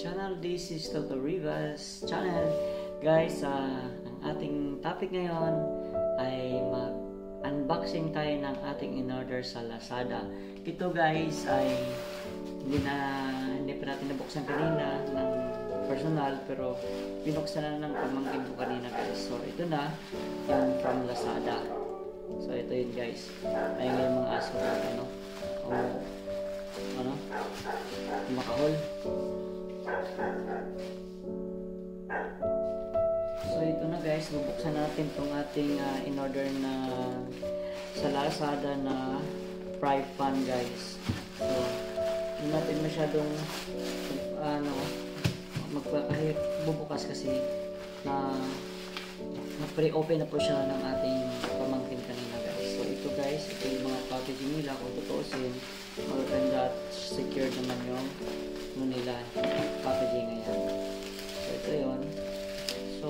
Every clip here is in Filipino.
channel. This is Toto Rivas channel. Guys, ang ating topic ngayon ay mag-unboxing tayo ng ating in-order sa Lazada. Ito guys ay hindi pa natin nabuksan kanina ng personal, pero binuksan na ng pamangkin ko kanina guys. So ito na yung from Lazada. So ito yun guys. Ayun yung mga aso makahol. So ito na guys, bubuksan natin itong ating in-order na sa Lazada na fry pan guys. So hindi natin masyadong bubukas kasi na pre-open na po siya ng ating pamangkin kanina guys. So ito guys, ito yung mga packaging nila kung tutuusin. Maganda at secure naman yung nila packaging ngayon. So ito yun. So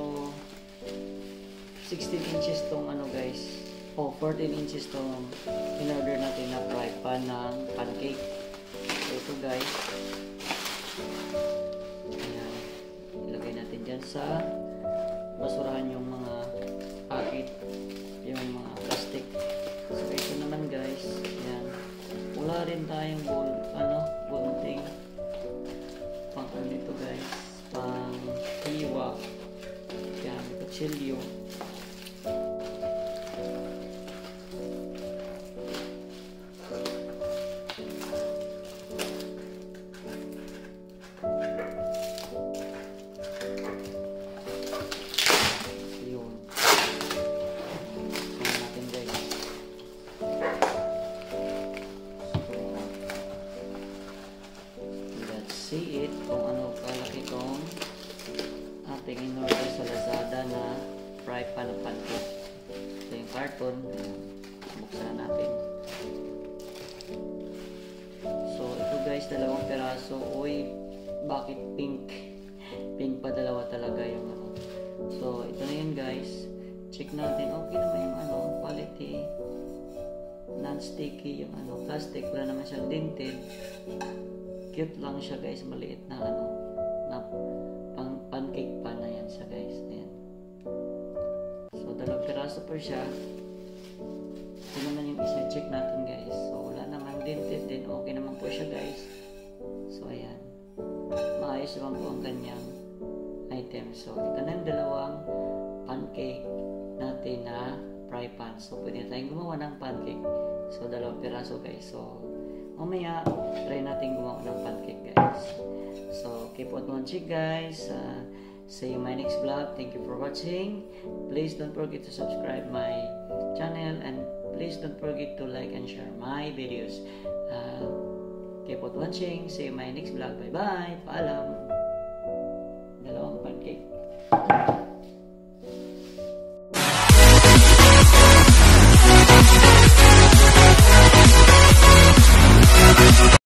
16 inches tong guys. 14 inches tong in-order natin na fry pan ng pancake. So ito guys. Ayan. Ilagay natin dyan sa basurahan yung mga packet, yung mga plastic. So ito naman guys. Ayan. Wala rin tayong bunting pang ito guys, pang hiwa, yan, kutsilyo. See it kung ano kalaki tong ating in-order sa Lazada na fry pan ng pancake. Ito yung carton. Buksan na natin. So ito guys, dalawang peraso. Uy, bakit pink? Pink pa, dalawa talaga yung So ito na yun guys. Check natin. Okay naman yung quality. Non-sticky yung plastic. Wala naman siyang dented. Cute lang siya guys, maliit na na pancake pan na yan siya guys. Ayan. So dalawang piraso po siya. Ito naman yung isa, check natin guys. So wala naman dented din, okay naman po siya guys. So ayan, maayos naman po ang kanyang item. So ito na yung dalawang pancake natin na fry pan. So pwede na tayong gumawa ng pancake. So dalawang piraso guys. So mamaya, try natin gumawa ng pancake guys. So, keep on watching guys. See you in my next vlog. Thank you for watching. Please don't forget to subscribe my channel and please don't forget to like and share my videos. Keep on watching. See you in my next vlog. Bye bye. Paalam. Dalawang pancake.